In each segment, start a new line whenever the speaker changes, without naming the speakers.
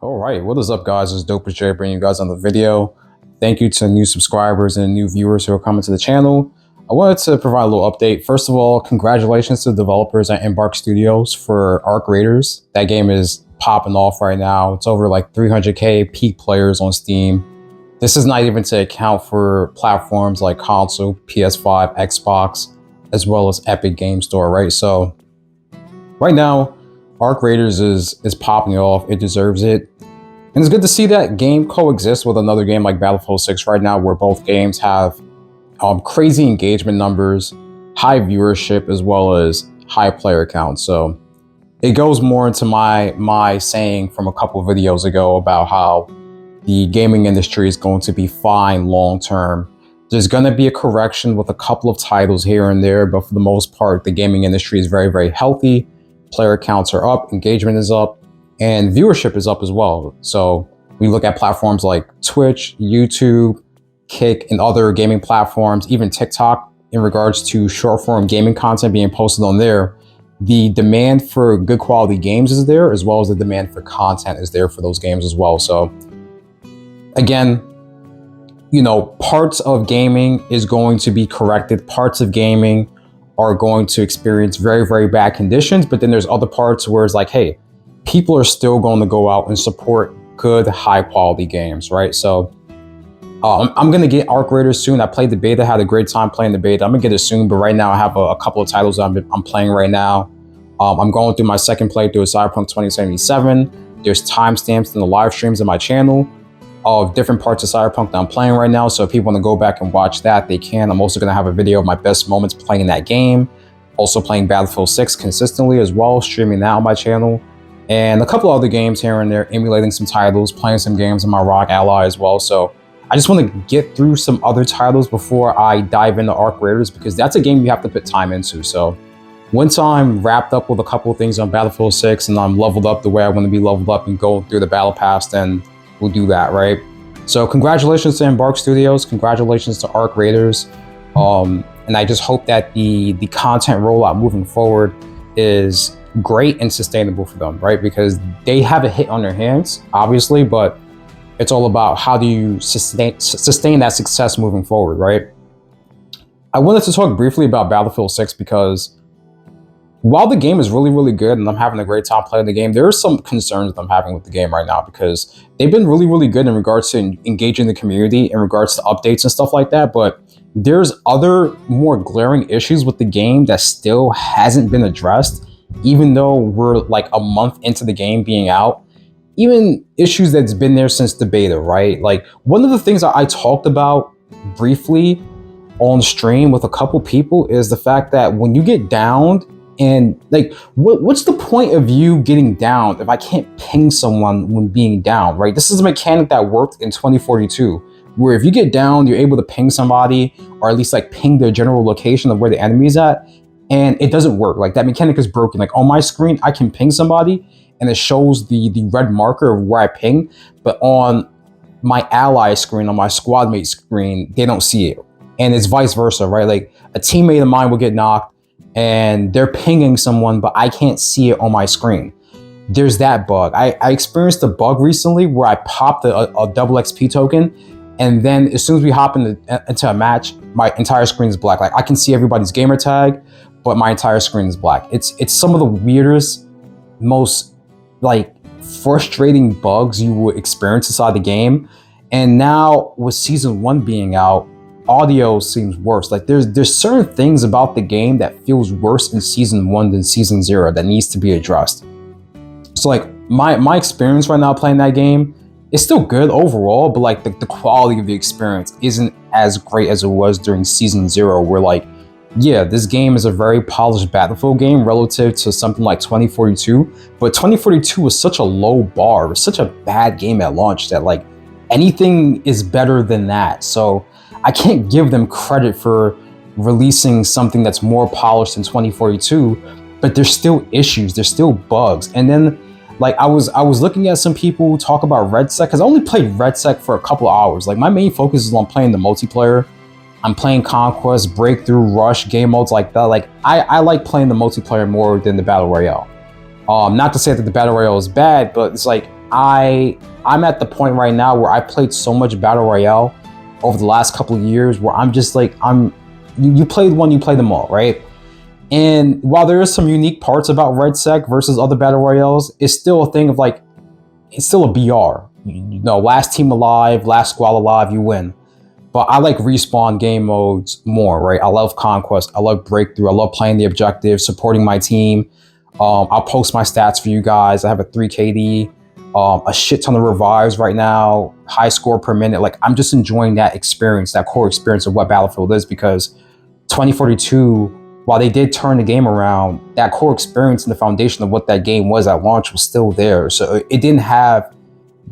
All right, what is up, guys? It's Dope Jay bringing you guys on the video. Thank you to new subscribers and new viewers who are coming to the channel. I wanted to provide a little update. First of all, congratulations to the developers at Embark Studios for Arc Raiders. That game is popping off right now. It's over like 300k peak players on Steam. This is not even to account for platforms like console, PS5, Xbox, as well as Epic Game Store, right? So right now, Arc Raiders is popping off. It deserves it. And it's good to see that game coexist with another game like Battlefield 6 right now, where both games have crazy engagement numbers, high viewership, as well as high player count. So it goes more into my saying from a couple of videos ago about how the gaming industry is going to be fine long term. There's going to be a correction with a couple of titles here and there, but for the most part, the gaming industry is very, very healthy. Player counts are up, engagement is up, and viewership is up as well. So we look at platforms like Twitch, YouTube, Kick, and other gaming platforms, even TikTok, in regards to short form gaming content being posted on there. The demand for good quality games is there, as well as the demand for content is there for those games as well. So again, you know, parts of gaming is going to be corrected. Parts of gaming are going to experience very, very bad conditions. But then there's other parts where it's like, hey, people are still going to go out and support good, high quality games, right? So I'm going to get Arc Raiders soon. I played the beta, had a great time playing the beta. I'm going to get it soon. But right now I have a couple of titles I'm playing right now. I'm going through my second playthrough of Cyberpunk 2077. There's timestamps in the live streams on my channel of different parts of Cyberpunk that I'm playing right now. So if people want to go back and watch that, they can. I'm also going to have a video of my best moments playing that game. Also playing Battlefield 6 consistently as well, streaming that on my channel. And a couple other games here and there, emulating some titles, playing some games on my ROG Ally as well. So I just want to get through some other titles before I dive into Arc Raiders, because that's a game you have to put time into. So once I'm wrapped up with a couple of things on Battlefield 6 and I'm leveled up the way I want to be leveled up and go through the battle pass, then we'll do that, right? So congratulations to Embark Studios, congratulations to Arc Raiders, and I just hope that the content rollout moving forward is great and sustainable for them, right? Because they have a hit on their hands, obviously, but it's all about how do you sustain that success moving forward, right? I wanted to talk briefly about Battlefield 6 because while the game is really, really good and I'm having a great time playing the game, there are some concerns that I'm having with the game right now, because they've been really, really good in regards to engaging the community, in regards to updates and stuff like that. But there's other more glaring issues with the game that still hasn't been addressed, even though we're like a month into the game being out. Even issues that's been there since the beta, right? Like one of the things that I talked about briefly on stream with a couple people is the fact that when you get downed, and like, what's the point of you getting down if I can't ping someone when being down, right? This is a mechanic that worked in 2042, where if you get down, you're able to ping somebody, or at least like ping their general location of where the enemy is at, and it doesn't work. Like that mechanic is broken. Like on my screen, I can ping somebody, and it shows the red marker of where I ping, but on my ally screen, on my squad mate screen, they don't see it, and it's vice versa, right? Like a teammate of mine will get knocked, and they're pinging someone, but I can't see it on my screen. There's that bug. I experienced a bug recently where I popped a double XP token, and then as soon as we hop into a match, my entire screen is black. Like I can see everybody's gamer tag, but my entire screen is black. It's some of the weirdest, most like frustrating bugs you would experience inside the game. And now with season 1 being out, audio seems worse. Like there's certain things about the game that feels worse in season 1 than season 0 that needs to be addressed. So like my experience right now playing that game is still good overall, but like the quality of the experience isn't as great as it was during season 0, where like, yeah, this game is a very polished Battlefield game relative to something like 2042, but 2042 was such a low bar. It was such a bad game at launch that like anything is better than that. So I can't give them credit for releasing something that's more polished than 2042, but there's still issues, there's still bugs. And then like I was looking at some people talk about RedSec, because I only played RedSec for a couple of hours. Like my main focus is on playing the multiplayer. I'm playing Conquest, Breakthrough, Rush, game modes like that. Like I like playing the multiplayer more than the Battle Royale. Not to say that the Battle Royale is bad, but it's like I'm at the point right now where I played so much Battle Royale over the last couple of years where I'm just like, you played one, you play them all, right? And while there is some unique parts about Red Sec versus other Battle Royales, it's still a thing of like, it's still a BR. You know, last team alive, last squad alive, you win. But I like respawn game modes more, right? I love Conquest, I love Breakthrough, I love playing the objective, supporting my team. I'll post my stats for you guys. I have a 3 KD, a shit ton of revives right now, high score per minute. Like, I'm just enjoying that experience, that core experience of what Battlefield is, because 2042, while they did turn the game around, that core experience and the foundation of what that game was at launch was still there. So it didn't have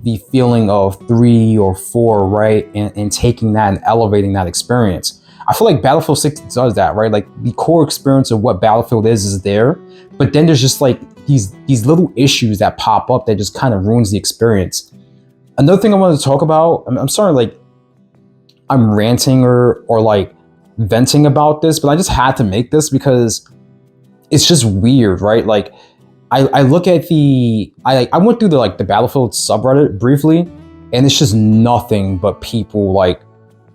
the feeling of 3 or 4, right? And taking that and elevating that experience. I feel like Battlefield 6 does that, right? Like, the core experience of what Battlefield is there, but then there's just like these little issues that pop up that just kind of ruins the experience. Another thing I wanted to talk about, I'm sorry, like, I'm ranting or like venting about this, but I just had to make this because it's just weird, right? Like, I look at I went through the Battlefield subreddit briefly, and it's just nothing but people like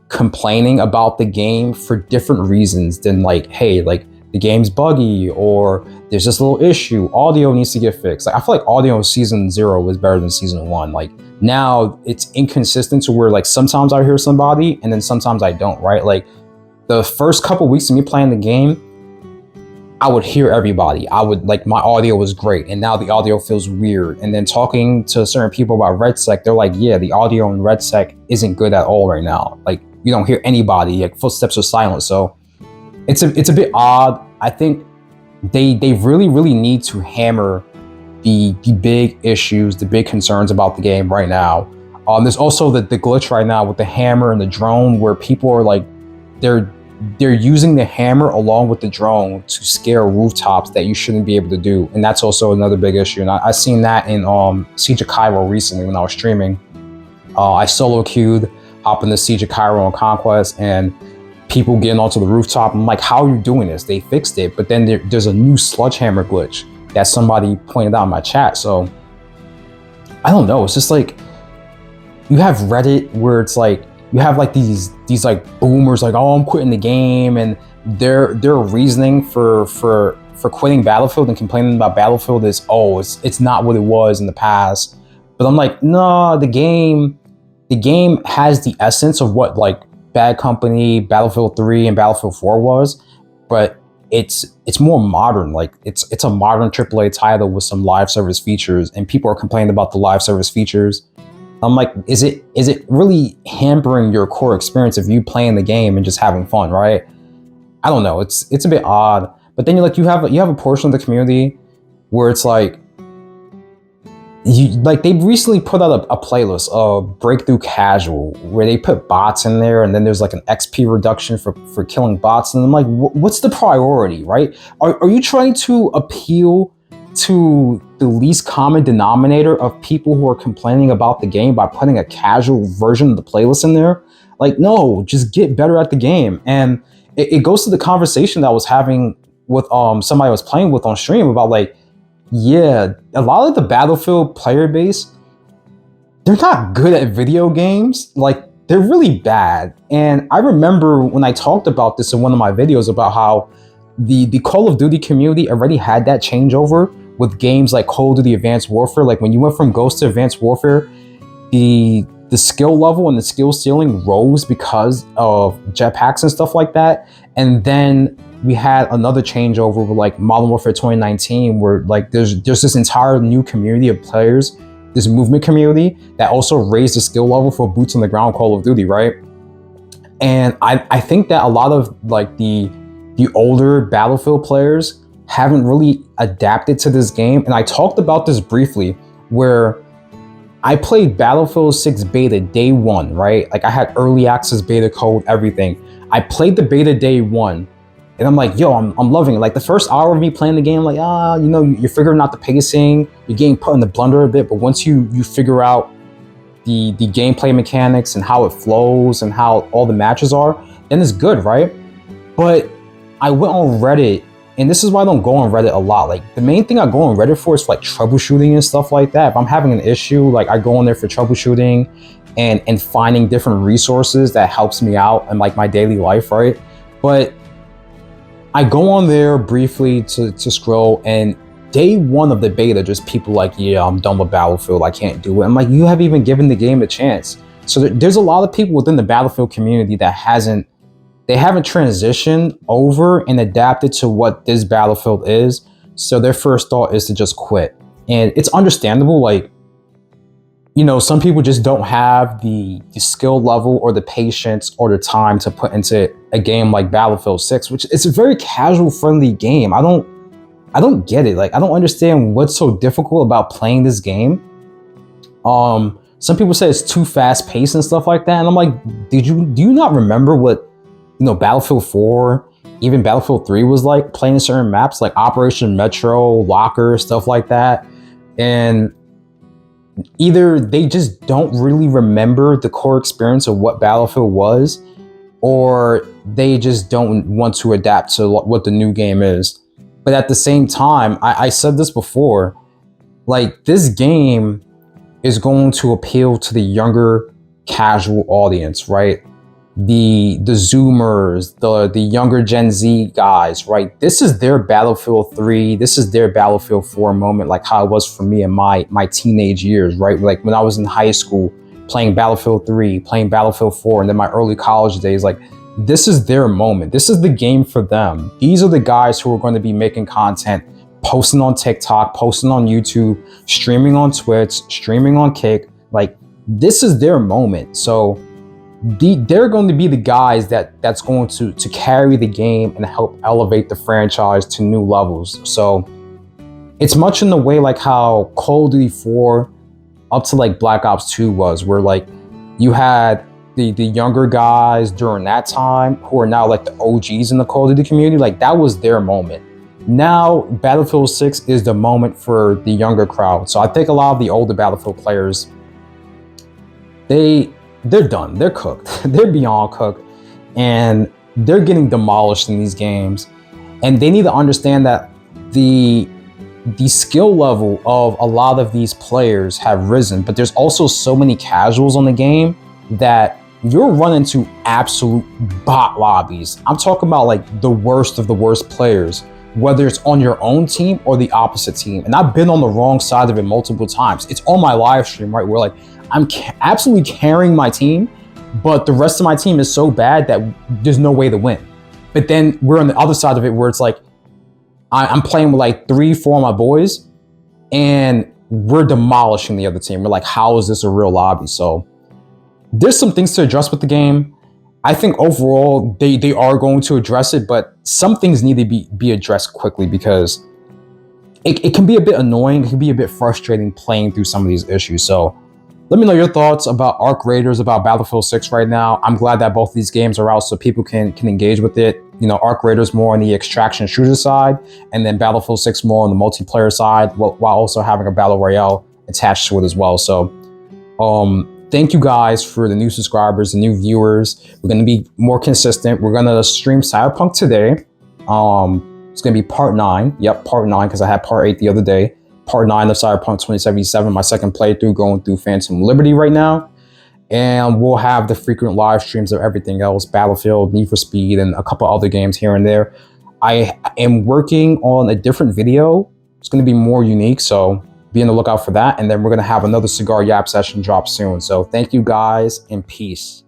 complaining about the game for different reasons than like, hey, like, the game's buggy, or there's this little issue, audio needs to get fixed. Like, I feel like audio in season 0 was better than season 1. Like, now it's inconsistent to where like sometimes I hear somebody and then sometimes I don't, right? Like, the first couple weeks of me playing the game, I would hear everybody. I would like, my audio was great, and now the audio feels weird. And then talking to certain people about Red Sec, they're like, yeah, the audio in Red Sec isn't good at all right now. Like, you don't hear anybody, like, footsteps are silent. So it's a bit odd. I think they really need to hammer the big issues, the big concerns about the game right now. There's also the glitch right now with the hammer and the drone, where people are like, they're using the hammer along with the drone to scare rooftops that you shouldn't be able to do. And that's also another big issue. And I seen that in Siege of Cairo recently when I was streaming. I solo queued, hop into Siege of Cairo on Conquest, and people getting onto the rooftop. I'm like, how are you doing this? They fixed it, but then there's a new sledgehammer glitch that somebody pointed out in my chat. So I don't know. It's just like, you have Reddit where it's like, you have like these like boomers like, oh, I'm quitting the game, and their reasoning for quitting Battlefield and complaining about Battlefield is, oh, it's not what it was in the past. But I'm like, no, the game has the essence of what like Bad Company, Battlefield 3, and Battlefield 4 was, but it's more modern. Like, it's a modern AAA title with some live service features, and people are complaining about the live service features. I'm like, is it really hampering your core experience of you playing the game and just having fun, right? I don't know. It's a bit odd. But then you have a portion of the community where it's like, they recently put out a playlist of Breakthrough Casual, where they put bots in there, and then there's like an XP reduction for killing bots. And I'm like, what's the priority, right? Are you trying to appeal to the least common denominator of people who are complaining about the game by putting a casual version of the playlist in there? Like, no, just get better at the game. And it goes to the conversation that I was having with somebody I was playing with on stream about, like, yeah, a lot of the Battlefield player base, they're not good at video games. Like, they're really bad. And I remember when I talked about this in one of my videos about how the Call of Duty community already had that changeover with games like Call of Duty Advanced Warfare. Like, when you went from Ghost to Advanced Warfare, the skill level and the skill ceiling rose because of jetpacks and stuff like that. And then we had another changeover with like Modern Warfare 2019, where like there's this entire new community of players, this movement community that also raised the skill level for boots on the ground Call of Duty, right? And I think that a lot of like the older Battlefield players haven't really adapted to this game. And I talked about this briefly, where I played Battlefield 6 beta day 1, right? Like, I had early access beta code, everything. I played the beta day 1, and I'm like, yo, I'm loving it. Like, the first hour of me playing the game, like, you know, you're figuring out the pacing, you're getting put in the blender a bit, but once you figure out the gameplay mechanics and how it flows and how all the matches are, then it's good, right? But I went on Reddit And this is why I don't go on Reddit a lot. Like, the main thing I go on Reddit for is like troubleshooting and stuff like that. If I'm having an issue, like I go on there for troubleshooting and finding different resources that helps me out in like my daily life, right? But I go on there briefly to scroll, and day one of the beta, just people like, yeah, I'm done with Battlefield, I can't do it. I'm like, you haven't even given the game a chance. So there's a lot of people within the Battlefield community that haven't transitioned over and adapted to what this Battlefield is. So their first thought is to just quit. And it's understandable. Like, you know, some people just don't have the skill level or the patience or the time to put into a game like Battlefield 6, which is a very casual, friendly game. I don't get it. Like, I don't understand what's so difficult about playing this game. Some people say it's too fast paced and stuff like that. And I'm like, do you not remember what, you know, Battlefield 4, even Battlefield 3 was like, playing certain maps like Operation Metro, Locker, stuff like that? And either they just don't really remember the core experience of what Battlefield was, or they just don't want to adapt to what the new game is. But at the same time, I said this before, like, this game is going to appeal to the younger casual audience, right? The Zoomers, the younger Gen Z guys, right? This is their Battlefield 3, this is their Battlefield 4 moment, like how it was for me in my teenage years, right? Like when I was in high school, playing Battlefield 3, playing Battlefield 4, and then my early college days, like, this is their moment. This is the game for them. These are the guys who are going to be making content, posting on TikTok, posting on YouTube, streaming on Twitch, streaming on Kick. Like, this is their moment. So they're going to be the guys that's going to carry the game and help elevate the franchise to new levels. So it's much in the way like how Call of Duty 4 up to like Black Ops 2 was, where like you had the younger guys during that time who are now like the OGs in the Call of Duty community. Like, that was their moment. Now Battlefield 6 is the moment for the younger crowd. So I think a lot of the older Battlefield players, they're done. They're cooked. They're beyond cooked, and they're getting demolished in these games. And they need to understand that the skill level of a lot of these players have risen, but there's also so many casuals on the game that you're running into absolute bot lobbies. I'm talking about like the worst of the worst players, whether it's on your own team or the opposite team. And I've been on the wrong side of it multiple times. It's on my live stream, right? Where like I'm absolutely carrying my team, but the rest of my team is so bad that there's no way to win. But then we're on the other side of it where it's like, I'm playing with like 3-4 of my boys, and we're demolishing the other team. We're like, how is this a real lobby? So there's some things to address with the game. I think overall they are going to address it, but some things need to be addressed quickly, because it can be a bit annoying. It can be a bit frustrating playing through some of these issues. So let me know your thoughts about Arc Raiders, about Battlefield 6 right now. I'm glad that both these games are out so people can engage with it. You know, Arc Raiders more on the extraction shooter side, and then Battlefield 6 more on the multiplayer side, while also having a battle royale attached to it as well. So thank you guys for the new subscribers, the new viewers. We're going to be more consistent. We're going to stream Cyberpunk today. It's going to be part 9. Yep, part 9, because I had part 8 the other day. Part 9 of Cyberpunk 2077, my second playthrough, going through Phantom Liberty right now. And we'll have the frequent live streams of everything else, Battlefield, Need for Speed, and a couple other games here and there. I am working on a different video. It's going to be more unique, so be on the lookout for that. And then we're going to have another Cigar Yap session drop soon. So thank you guys, and peace.